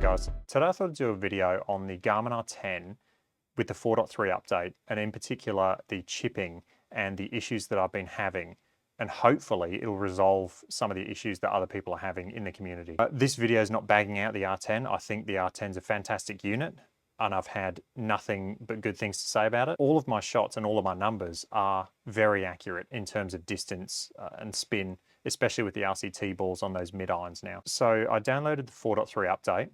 Hey guys, today I thought I'd do a video on the Garmin R10 with the 4.3 update, and in particular the chipping and the issues that I've been having, and hopefully it'll resolve some of the issues that other people are having in the community. This video is not bagging out the R10. I think the R10 is a fantastic unit and I've had nothing but good things to say about it. All of my shots and all of my numbers are very accurate in terms of distance and spin, especially with the RCT balls on those mid-irons now. So I downloaded the 4.3 update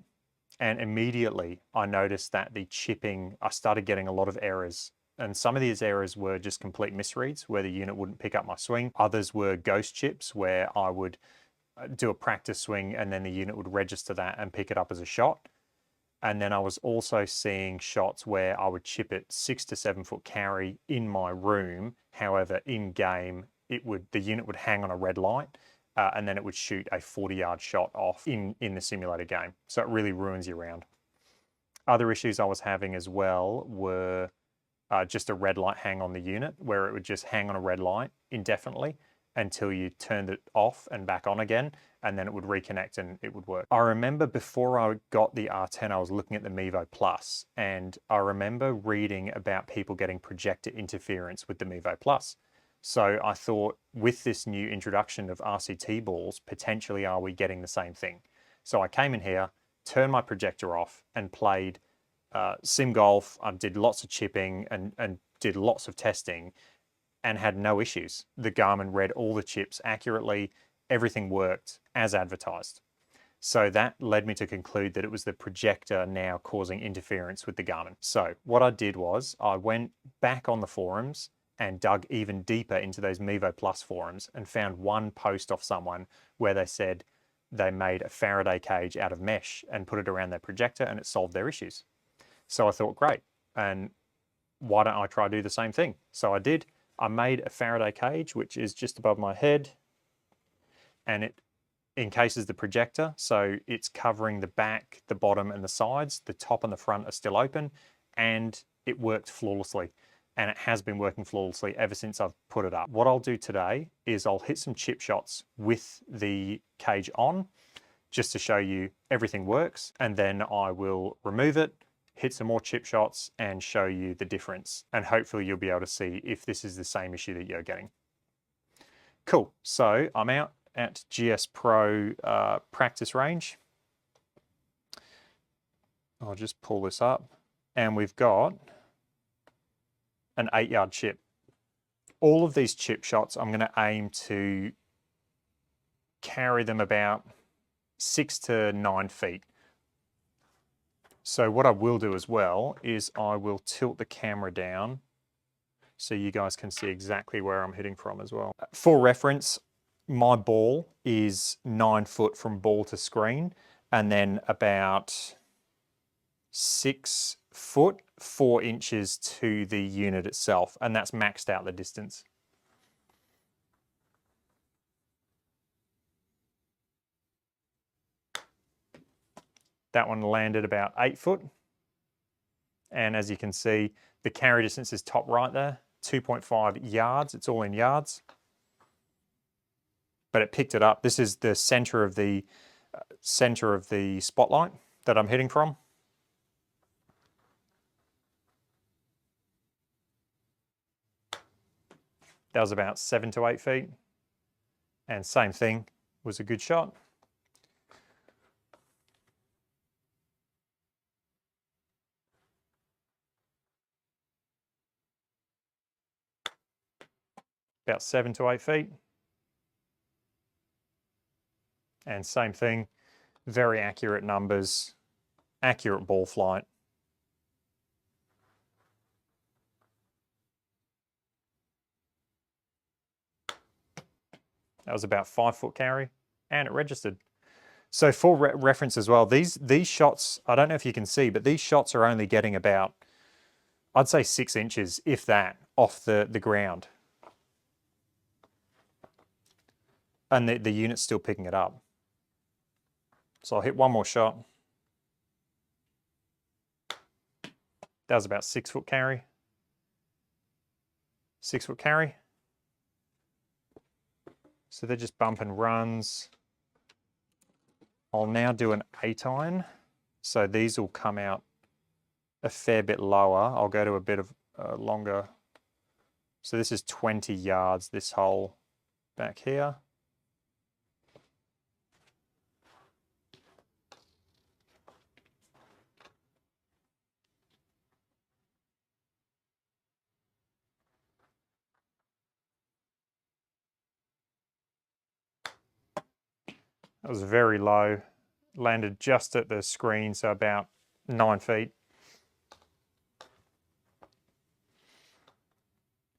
and immediately I noticed that the chipping, I started getting a lot of errors. And some of these errors were just complete misreads where the unit wouldn't pick up my swing. Others were ghost chips where I would do a practice swing and then the unit would register that and pick it up as a shot. And then I was also seeing shots where I would chip it 6 to 7 foot carry in my room. However, in game, the unit would hang on a red light and then it would shoot a 40-yard shot off in the simulated game. So it really ruins your round. Other issues I was having as well were just a red light hang on the unit where it would just hang on a red light indefinitely until you turned it off and back on again, and then it would reconnect and it would work. I remember before I got the R10, I was looking at the Mevo Plus, and I remember reading about people getting projector interference with the Mevo Plus. So I thought with this new introduction of RCT balls, potentially are we getting the same thing? So I came in here, turned my projector off and played sim golf. I did lots of chipping and did lots of testing and had no issues. The Garmin read all the chips accurately. Everything worked as advertised. So that led me to conclude that it was the projector now causing interference with the Garmin. So what I did was I went back on the forums and dug even deeper into those Mevo Plus forums and found one post off someone where they said they made a Faraday cage out of mesh and put it around their projector and it solved their issues. So I thought, great, and why don't I try to do the same thing? So I did. I made a Faraday cage, which is just above my head, and it encases the projector. So it's covering the back, the bottom, and the sides. The top and the front are still open, and it worked flawlessly. And it has been working flawlessly ever since I've put it up. What I'll do today is I'll hit some chip shots with the cage on, just to show you everything works, and then I will remove it, hit some more chip shots and show you the difference. And hopefully you'll be able to see if this is the same issue that you're getting. Cool, so I'm out at GS Pro practice range. I'll just pull this up and we've got an 8-yard chip. All of these chip shots, I'm gonna aim to carry them about 6 to 9 feet. So what I will do as well is I will tilt the camera down so you guys can see exactly where I'm hitting from as well. For reference, my ball is 9 foot from ball to screen and then about 6 foot, 4 inches to the unit itself, and that's maxed out the distance. That one landed about 8 foot. And as you can see, the carry distance is top right there, 2.5 yards. It's all in yards. But it picked it up. This is the center of the spotlight that I'm hitting from. That was about 7 to 8 feet. And same thing, was a good shot. About 7 to 8 feet. And same thing, very accurate numbers, accurate ball flight. That was about 5 foot carry and it registered. So for reference as well, these shots, I don't know if you can see, but these shots are only getting about, I'd say 6 inches, if that, off the ground. And the unit's still picking it up. So I'll hit one more shot. That was about 6 foot carry. 6 foot carry. So they're just bump and runs. I'll now do an 8 iron. So these will come out a fair bit lower. I'll go to a bit of longer. So this is 20 yards, this hole back here. That was very low, landed just at the screen, so about 9 feet.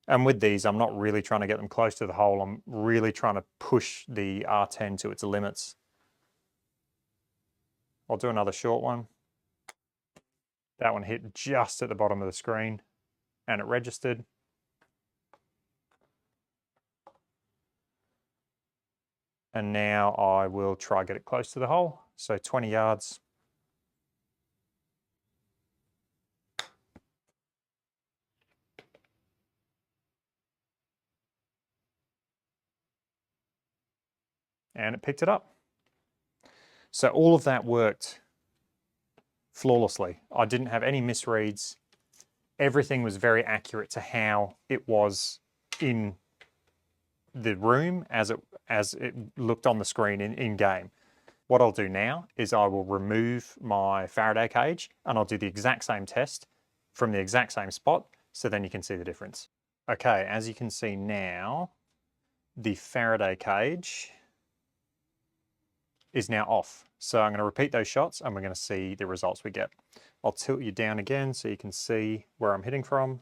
And with these, I'm not really trying to get them close to the hole. I'm really trying to push the R10 to its limits. I'll do another short one. That one hit just at the bottom of the screen and it registered. And now I will try get it close to the hole. So 20 yards. And it picked it up. So all of that worked flawlessly. I didn't have any misreads. Everything was very accurate to how it was in the room as it looked on the screen in game. What I'll do now is I will remove my Faraday cage and I'll do the exact same test from the exact same spot, so then you can see the difference. Okay, as you can see now, the Faraday cage is now off. So I'm going to repeat those shots and we're going to see the results we get. I'll tilt you down again so you can see where I'm hitting from.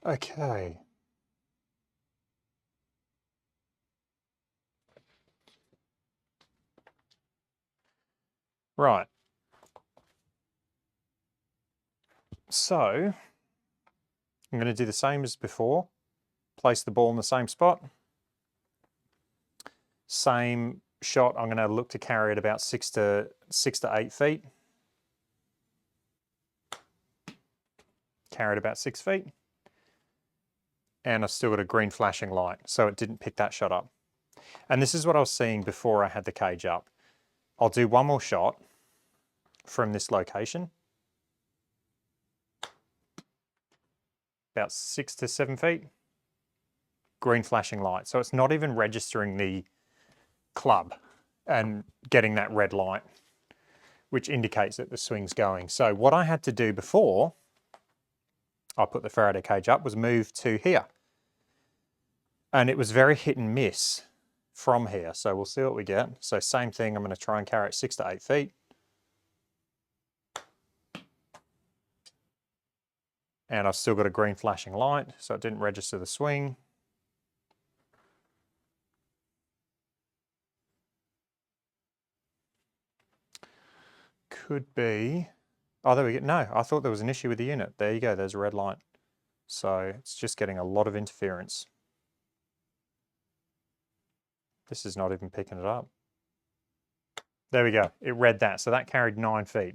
Okay. Right. So I'm going to do the same as before. Place the ball in the same spot. Same shot, I'm going to look to carry it about 6 to 8 feet. Carry it about 6 feet. And I've still got a green flashing light, so it didn't pick that shot up. And this is what I was seeing before I had the cage up. I'll do one more shot from this location. About 6 to 7 feet. Green flashing light. So it's not even registering the club and getting that red light, which indicates that the swing's going. So what I had to do before I put the Faraday cage up was move to here. And it was very hit and miss from here. So we'll see what we get. So same thing, I'm going to try and carry it 6 to 8 feet. And I've still got a green flashing light, so it didn't register the swing. Could be, oh, there we go. No, I thought there was an issue with the unit. There you go, there's a red light. So it's just getting a lot of interference. This is not even picking it up. There we go, it read that. So that carried 9 feet.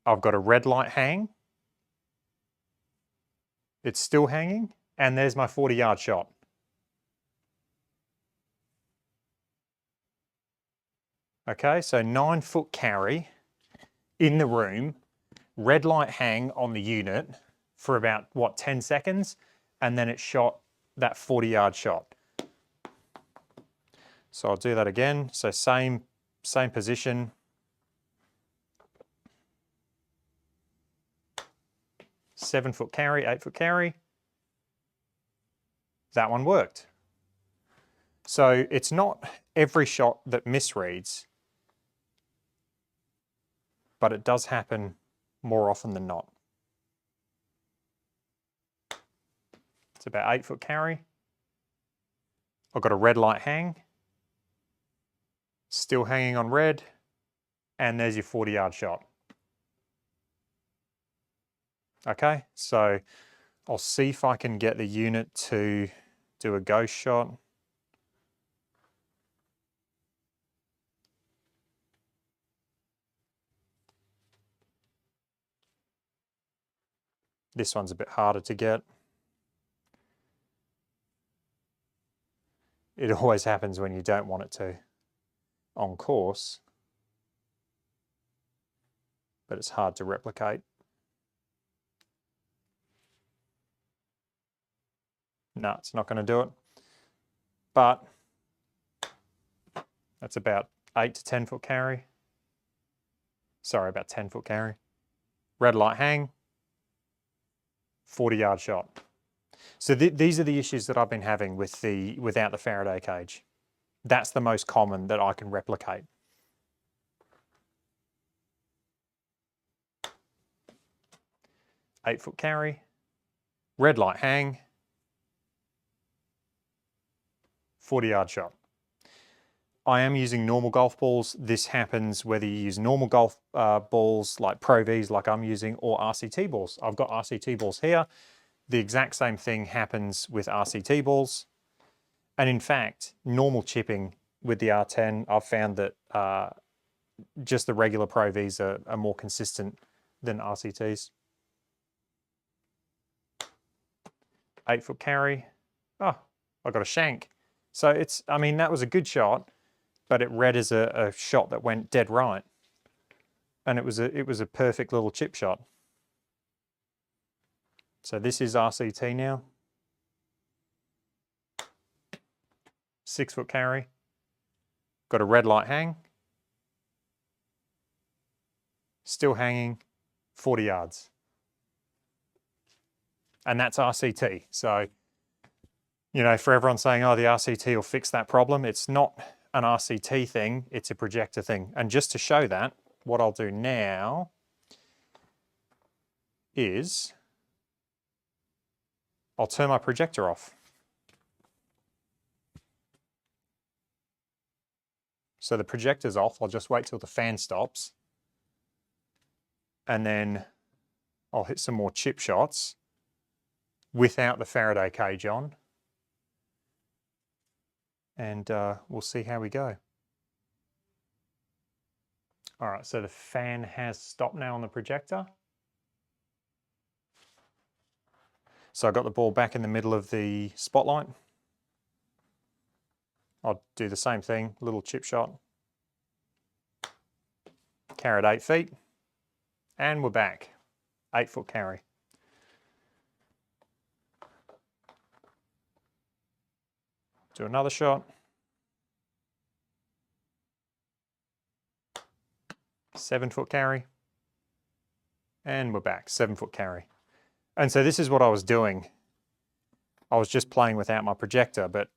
I've got a red light hang. It's still hanging, and there's my 40-yard shot. Okay, so 9-foot carry in the room, red light hang on the unit for about, what, 10 seconds? And then it shot that 40-yard shot. So I'll do that again. So same position. Seven-foot carry, 8-foot carry. That one worked. So it's not every shot that misreads, but it does happen more often than not. It's about 8-foot carry. I've got a red light hang. Still hanging on red. And there's your 40-yard shot. Okay, so I'll see if I can get the unit to do a ghost shot. This one's a bit harder to get. It always happens when you don't want it to on course, but it's hard to replicate. No, it's not going to do it. But that's about 8 to 10 foot carry. Sorry, about 10 foot carry. Red light hang, 40-yard shot. So these are the issues that I've been having with without the Faraday cage. That's the most common that I can replicate. Eight-foot carry, red light hang, 40-yard shot. I am using normal golf balls. This happens whether you use normal golf balls like Pro Vs like I'm using or RCT balls. I've got RCT balls here. The exact same thing happens with RCT balls. And in fact, normal chipping with the R10, I've found that just the regular Pro Vs are more consistent than RCTs. 8-foot carry. Oh, I got a shank. So it's, I mean, that was a good shot, but it read as a shot that went dead right. And it was a perfect little chip shot. So this is RCT now. 6-foot carry. Got a red light hang. Still hanging, 40 yards. And that's RCT. So, you know, for everyone saying, oh, the RCT will fix that problem, it's not an RCT thing, it's a projector thing. And just to show that, what I'll do now is I'll turn my projector off. So the projector's off, I'll just wait till the fan stops. And then I'll hit some more chip shots without the Faraday cage on. And we'll see how we go. All right, so the fan has stopped now on the projector. So I got the ball back in the middle of the spotlight. I'll do the same thing, little chip shot. Carried 8 feet, and we're back. 8-foot carry. Do another shot. 7-foot carry. And we're back, 7-foot carry. And so this is what I was doing. I was just playing without my projector, but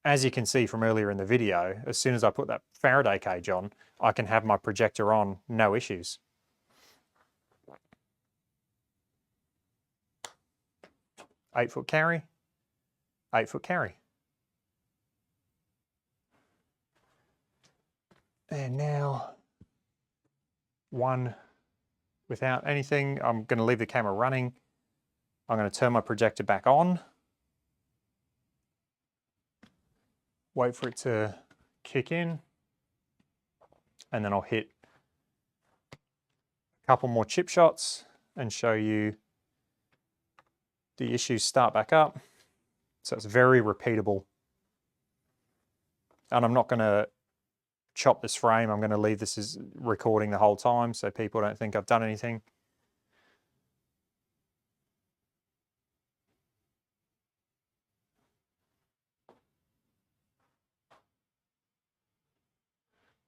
as you can see from earlier in the video, as soon as I put that Faraday cage on, I can have my projector on, no issues. Eight-foot carry, 8-foot carry. And now, one without anything. I'm going to leave the camera running. I'm going to turn my projector back on. Wait for it to kick in. And then I'll hit a couple more chip shots and show you the issues start back up. So it's very repeatable. And I'm not going to chop this frame. I'm going to leave this as recording the whole time so people don't think I've done anything.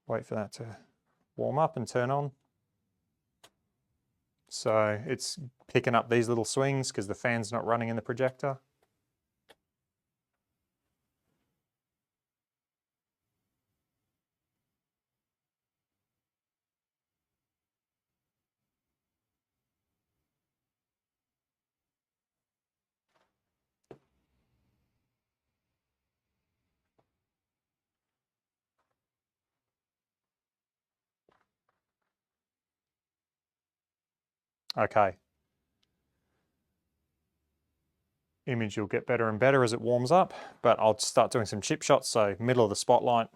Wait for that to warm up and turn on. So it's picking up these little swings because the fan's not running in the projector. Okay. Image will get better and better as it warms up, but I'll start doing some chip shots. So middle of the spotlight,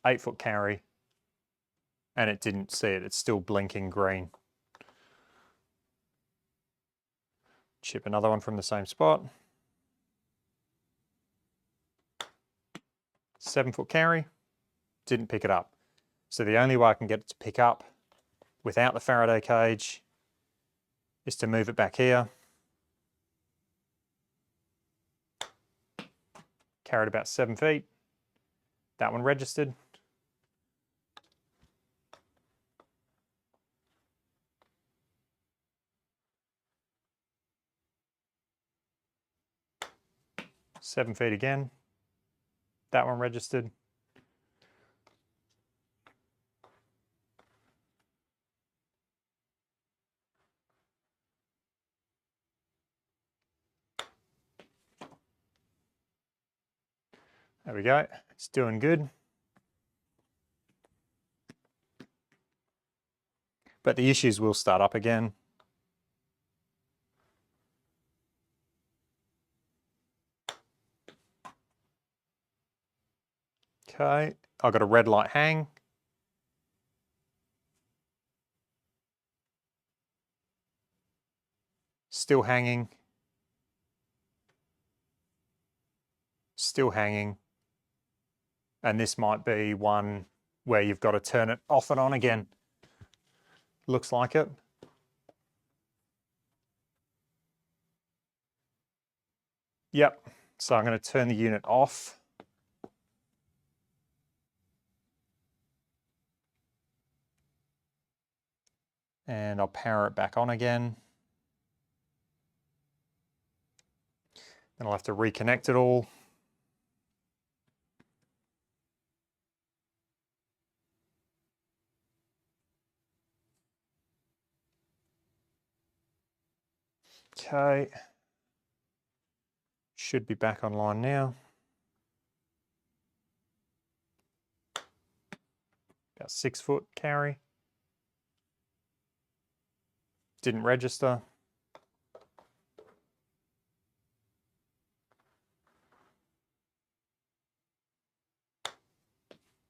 8-foot carry, and it didn't see it. It's still blinking green. Chip another one from the same spot. 7-foot carry, didn't pick it up. So the only way I can get it to pick up without the Faraday cage is to move it back here. Carried about 7 feet. That one registered. Seven feet again. That one registered. There we go. It's doing good. But the issues will start up again. Okay, I've got a red light hang. Still hanging. Still hanging. And this might be one where you've got to turn it off and on again. Looks like it. Yep, so I'm going to turn the unit off. And I'll power it back on again. Then I'll have to reconnect it all. Okay. Should be back online now. About 6-foot carry. Didn't register.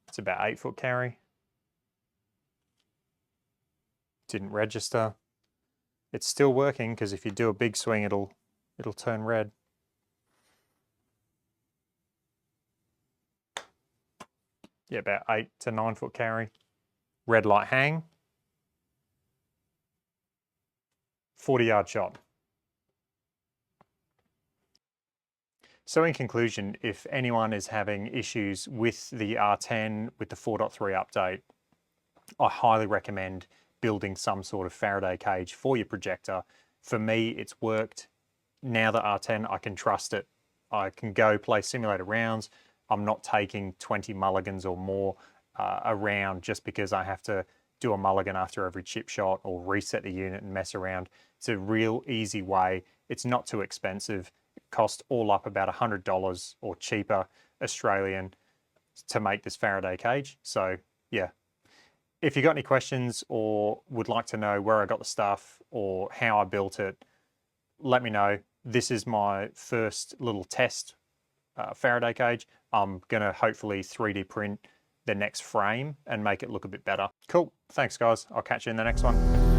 It's about 8-foot carry. Didn't register. It's still working because if you do a big swing, it'll turn red. Yeah, about 8 to 9-foot carry. Red light hang. 40-yard shot. So in conclusion, if anyone is having issues with the R10, with the 4.3 update, I highly recommend building some sort of Faraday cage for your projector. For me, it's worked. Now the R10, I can trust it. I can go play simulator rounds. I'm not taking 20 mulligans or more around just because I have to do a mulligan after every chip shot or reset the unit and mess around. It's a real easy way. It's not too expensive. It costs all up about $100 or cheaper Australian to make this Faraday cage. So yeah, if you got any questions or would like to know where I got the stuff or how I built it, let me know. This is my first little test Faraday cage. I'm gonna hopefully 3D print the next frame and make it look a bit better. Cool, thanks guys. I'll catch you in the next one.